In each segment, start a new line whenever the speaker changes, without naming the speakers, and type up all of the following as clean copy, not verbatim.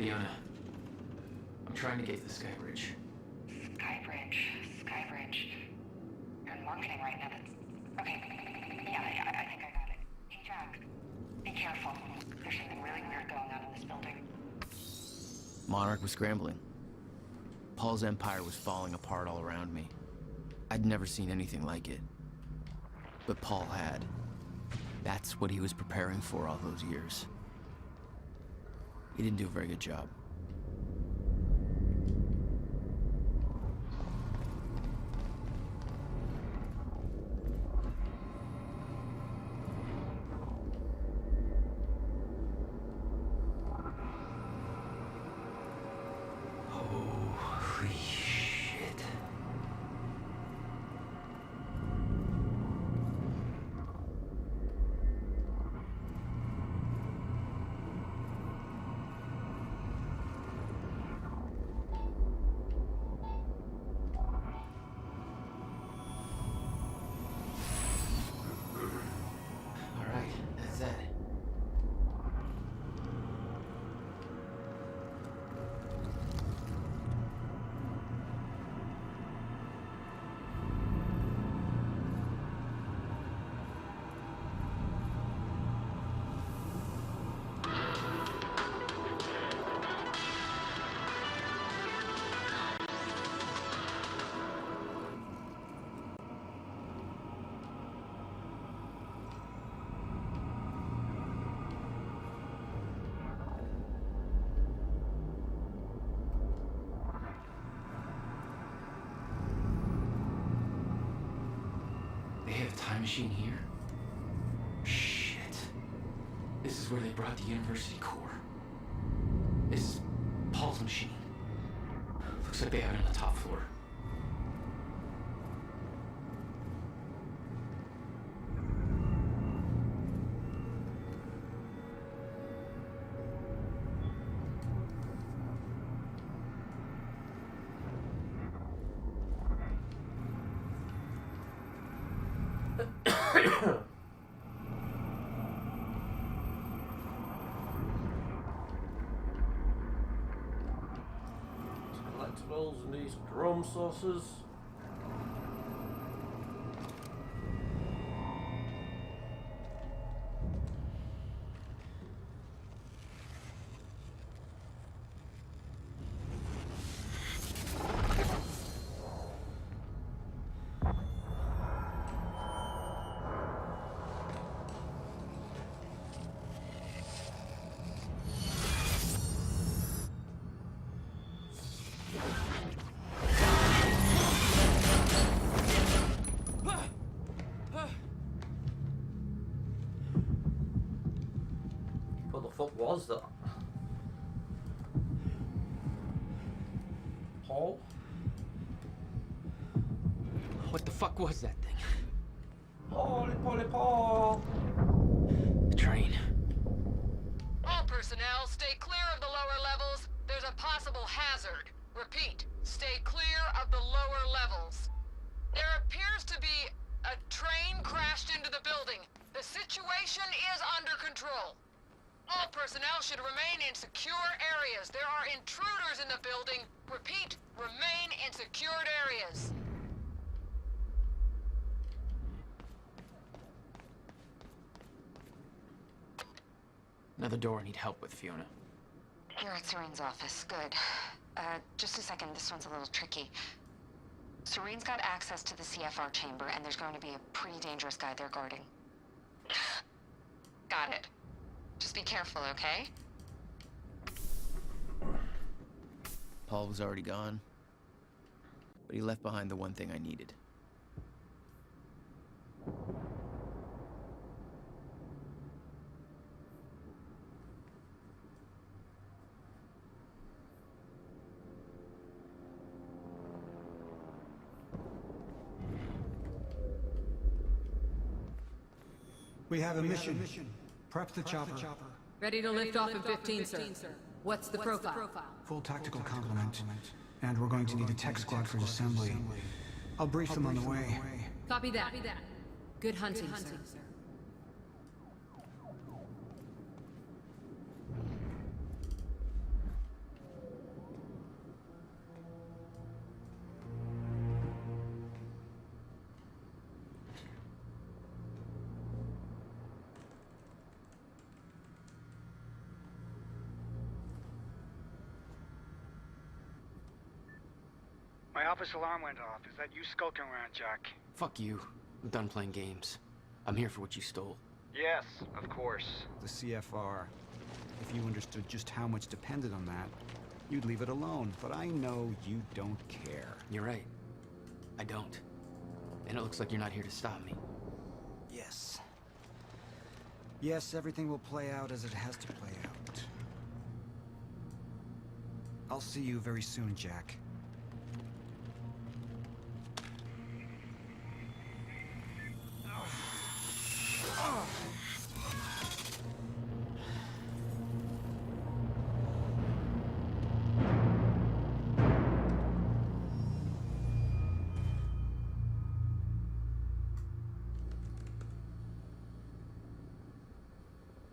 Fiona, I'm trying to get to the Sky Bridge.
Skybridge. You're in marketing right now. Okay. Yeah, I think I got it. Hey, Jack. Be careful. There's something really weird going on in this building.
Monarch was scrambling. Paul's empire was falling apart all around me. I'd never seen anything like it. But Paul had. That's what he was preparing for all those years. He didn't do a very good job. Holy shit. All right, that's that. They have a time machine here? Shit. This is where they brought the University core. This is Paul's machine. Looks like they have it on the top floor.
Collectibles and these drum saucers. What the fuck was that? Paul?
What the fuck was that thing?
Paul!
The train.
All personnel, stay clear of the lower levels. There's a possible hazard. Repeat, stay clear of the lower levels. There appears to be a train crashed into the building. The situation is under control. All personnel should remain in secure areas. There are intruders in the building. Repeat, remain in secured areas.
Another door I need help with, Fiona.
You're at Serene's office. Good. Just a second. This one's a little tricky. Serene's got access to the CFR chamber, and there's going to be a pretty dangerous guy there guarding. Got it. Just be careful, okay?
Paul was already gone, but he left behind the one thing I needed.
We have a mission. Prep the chopper.
Ready to lift off in 15, sir. What's the profile?
Full tactical complement. And we're going to need a tech squad for assembly. I'll brief them on the way.
Copy that. Good hunting, sir.
My office alarm went off. Is that you skulking around, Jack?
Fuck you. I'm done playing games. I'm here for what you stole.
Yes, of course.
The CFR. If you understood just how much depended on that, you'd leave it alone. But I know you don't care.
You're right. I don't. And it looks like you're not here to stop me.
Yes. Yes, everything will play out as it has to play out. I'll see you very soon, Jack.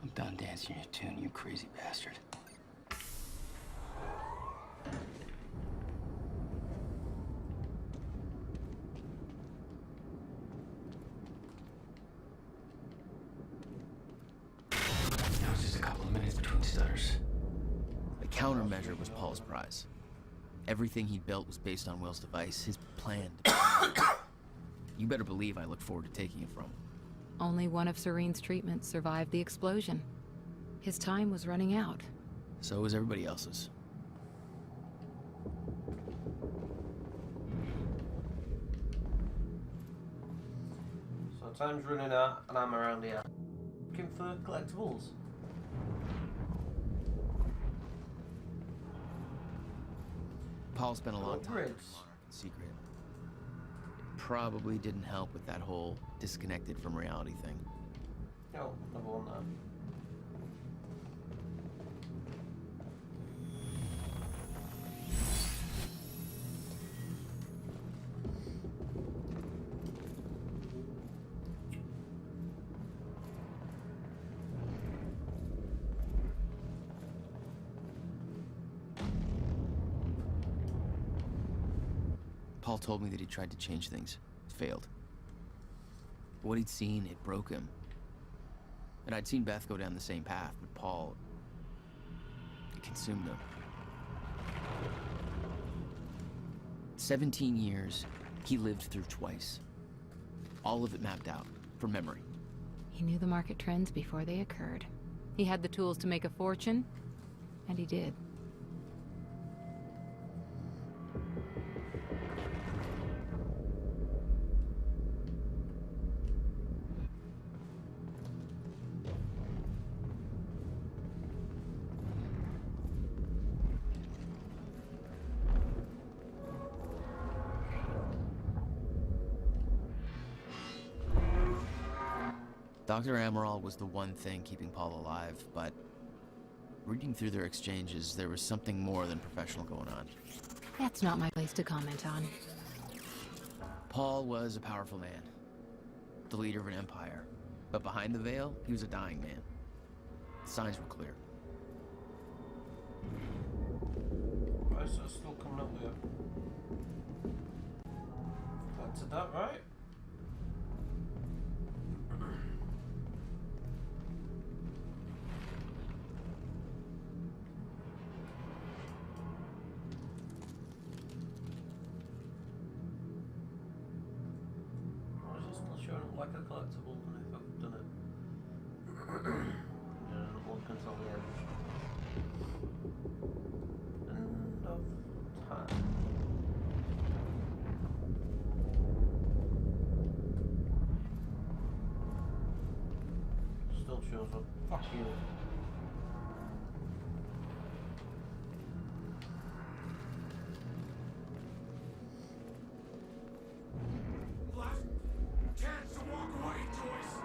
I'm done dancing your tune, you crazy bastard. Now it's just a couple of minutes between stutters. The countermeasure was Paul's prize. Everything he built was based on Will's device, his plan. You better believe I look forward to taking it from him.
Only one of Serene's treatments survived the explosion. His time was running out.
So was everybody else's.
So time's running out and I'm around here. Looking for collectibles.
Paul spent a long time in
Upgrades.
Monarch in secret. Probably didn't help with that whole disconnected from reality thing.
Oh, another one there.
Paul told me that he tried to change things. Failed. What he'd seen, it broke him. And I'd seen Beth go down the same path, but Paul... it consumed him. 17 years, he lived through twice. All of it mapped out, from memory.
He knew the market trends before they occurred. He had the tools to make a fortune, and he did.
Dr. Amaral was the one thing keeping Paul alive, but reading through their exchanges, there was something more than professional going on.
That's not my place to comment on.
Paul was a powerful man, the leader of an empire, but behind the veil, he was a dying man. The signs were clear.
Right, so it's still coming up with that's that, right? Why is it still showing up like a collectible and if I've done it? Yeah, one control the edge. End of time. Still shows up. Fuck you.
Last chance to walk away, Joyce.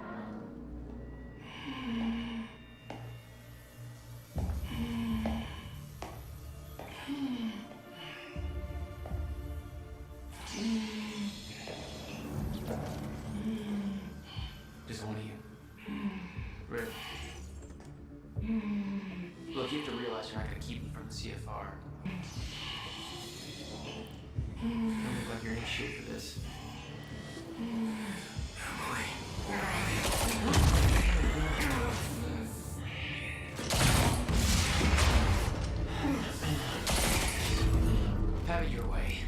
Just one of you. Rick. Look, you have to realize you're not gonna keep me from the CFR. You don't look like you're in any shape for this. Have it your way.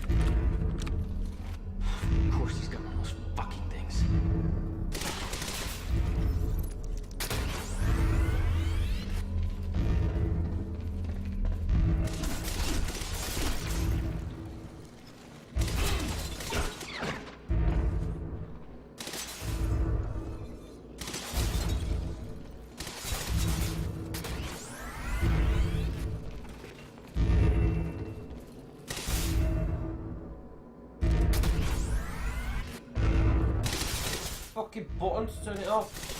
fucking button to turn it off.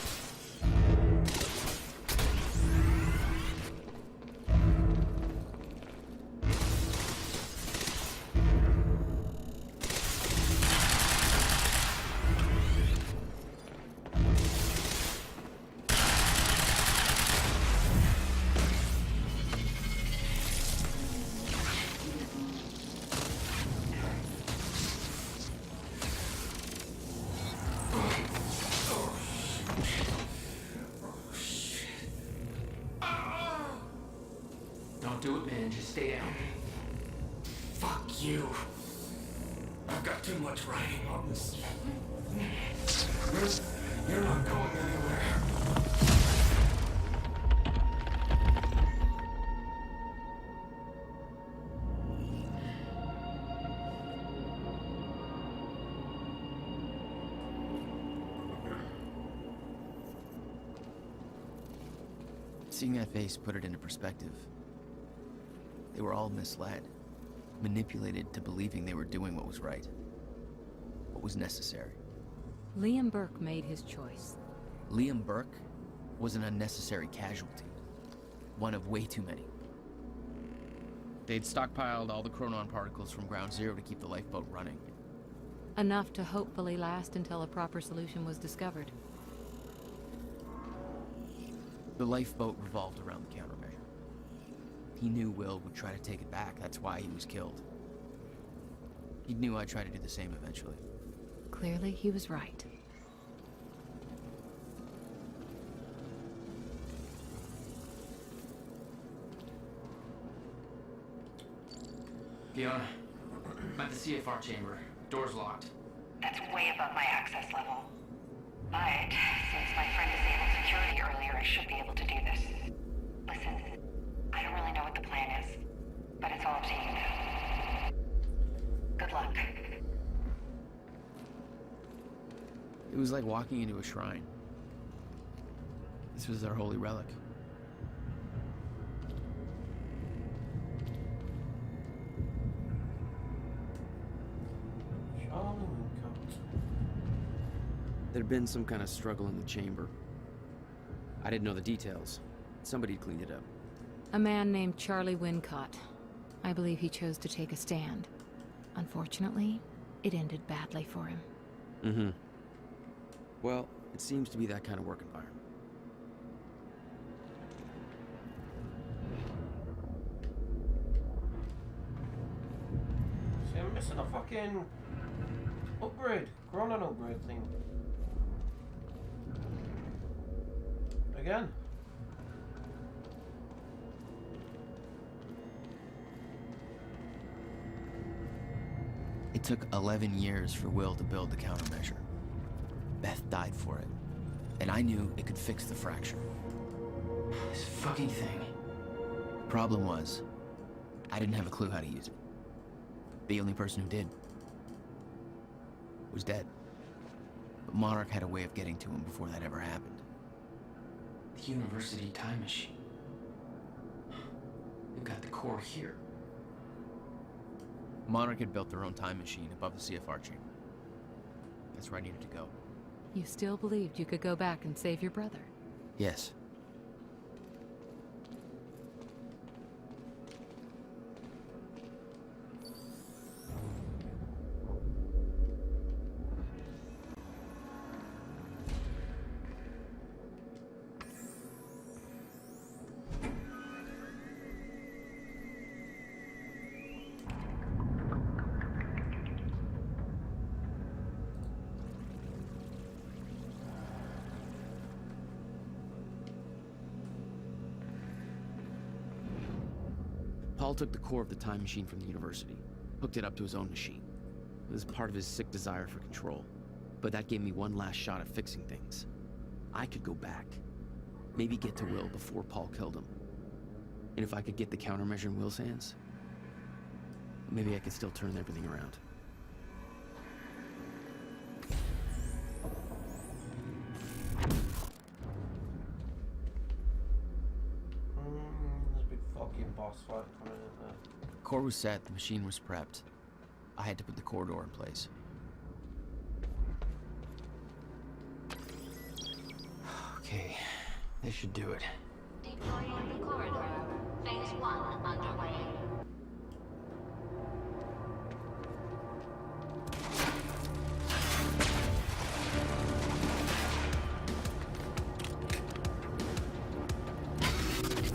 Don't do it, man. Just stay down.
Fuck you. I've got too much writing on this. You're not going anywhere.
Seeing that face put it into perspective. They were all misled, manipulated to believing they were doing what was right, what was necessary.
Liam Burke made his choice.
Liam Burke was an unnecessary casualty, one of way too many. They'd stockpiled all the chronon particles from Ground Zero to keep the lifeboat running.
Enough to hopefully last until a proper solution was discovered.
The lifeboat revolved around the countermeasure. He knew Will would try to take it back, that's why he was killed. He knew I'd try to do the same eventually.
Clearly, he was right.
Fiona, I'm at the CFR chamber. Door's locked.
That's way above my access level. But since my friend disabled security earlier, I should be able to do this. Listen, I don't really know what the plan is, but it's all up to you now. Good luck.
It was like walking into a shrine. This was their holy relic.
There'd been some kind of struggle in the chamber. I didn't know the details. Somebody cleaned it up.
A man named Charlie Wincott. I believe he chose to take a stand. Unfortunately, it ended badly for him.
Mm-hmm. Well, it seems to be that kind of work environment.
See, I'm missing a fucking upgrade. Chronon upgrade thing. Again.
It took 11 years for Will to build the countermeasure. Beth died for it, and I knew it could fix the fracture. This fucking thing. Problem was, I didn't have a clue how to use it. The only person who did was dead. But Monarch had a way of getting to him before that ever happened. The University time machine. They've got the core here. Monarch had built their own time machine above the CFR chamber. That's where I needed to go.
You still believed you could go back and save your brother?
Yes.
Paul took the core of the time machine from the university, hooked it up to his own machine. It was part of his sick desire for control. But that gave me one last shot at fixing things. I could go back. Maybe get to Will before Paul killed him. And if I could get the countermeasure in Will's hands, maybe I could still turn everything around.
There's a big fucking boss fight coming in there.
Core was set, the machine was prepped. I had to put the corridor in place. This should do it.
Deploying the corridor. Phase 1 underway.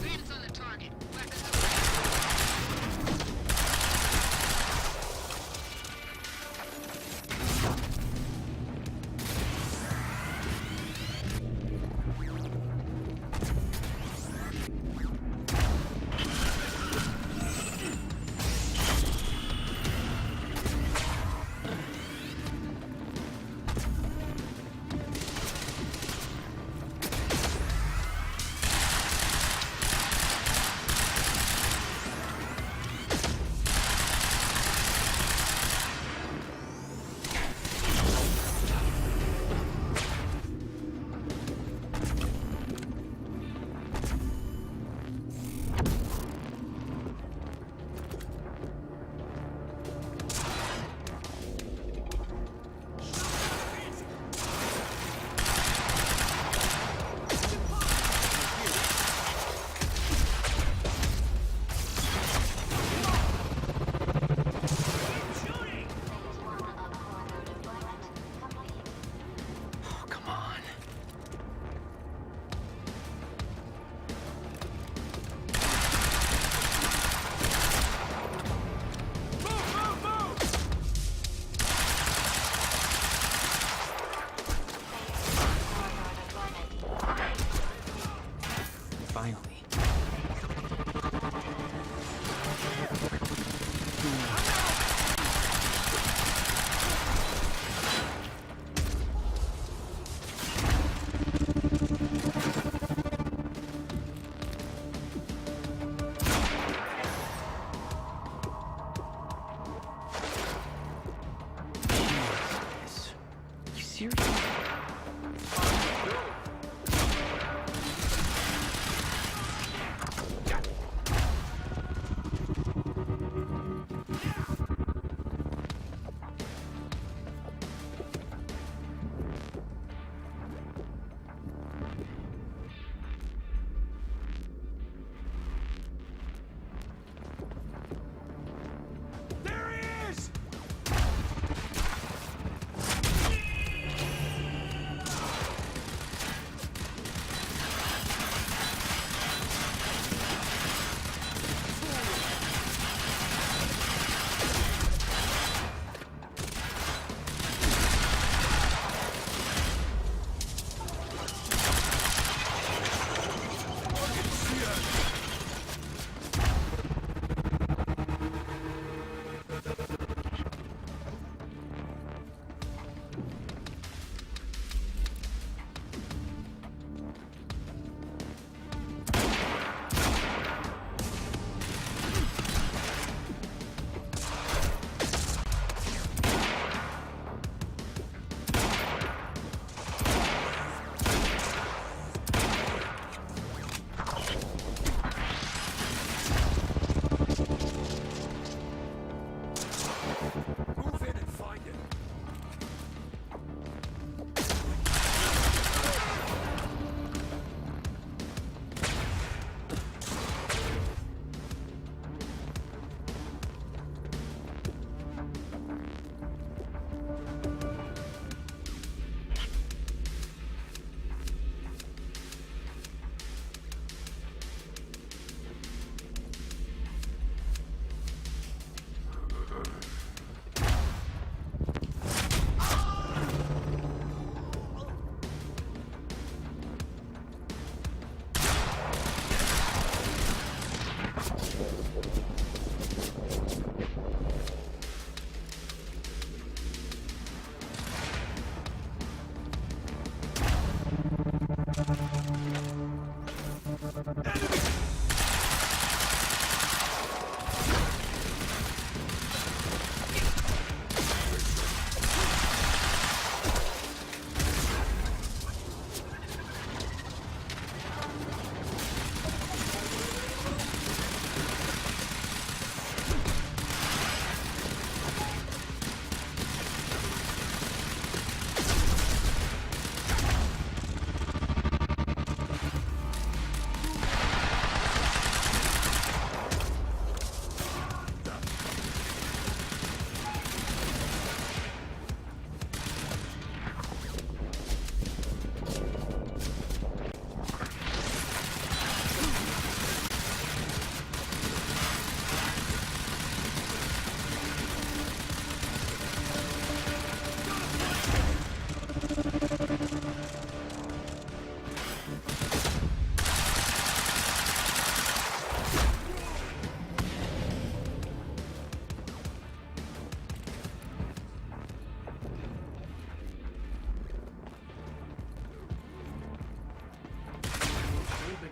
Hands on the target. Weapons away.
Oh, come on. Finally. You serious?
There he is!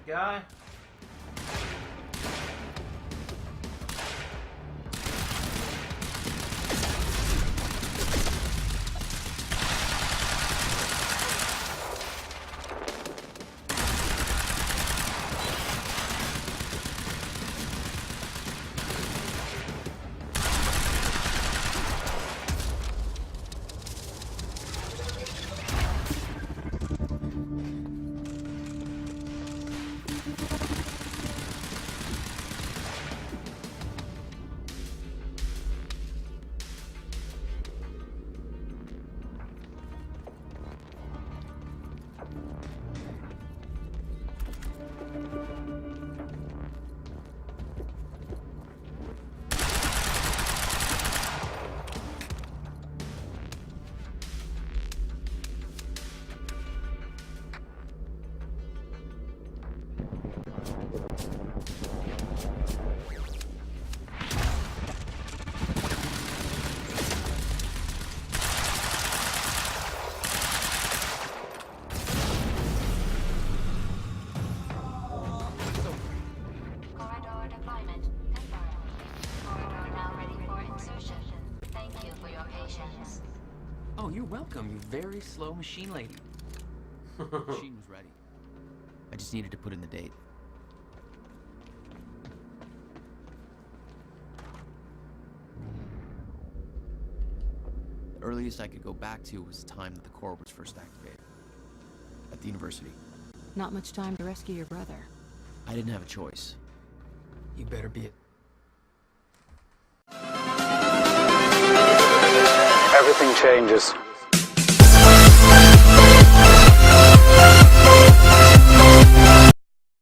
guy.
Corridor deployment confirmed. Corridor now ready for insertion. Thank you for your patience.
Oh, you're welcome, you very slow machine lady. Machine was ready. I just needed to put in the date. The earliest I could go back to was the time that the core was first activated. At the university.
Not much time to rescue your brother.
I didn't have a choice.
You better be.
Everything changes.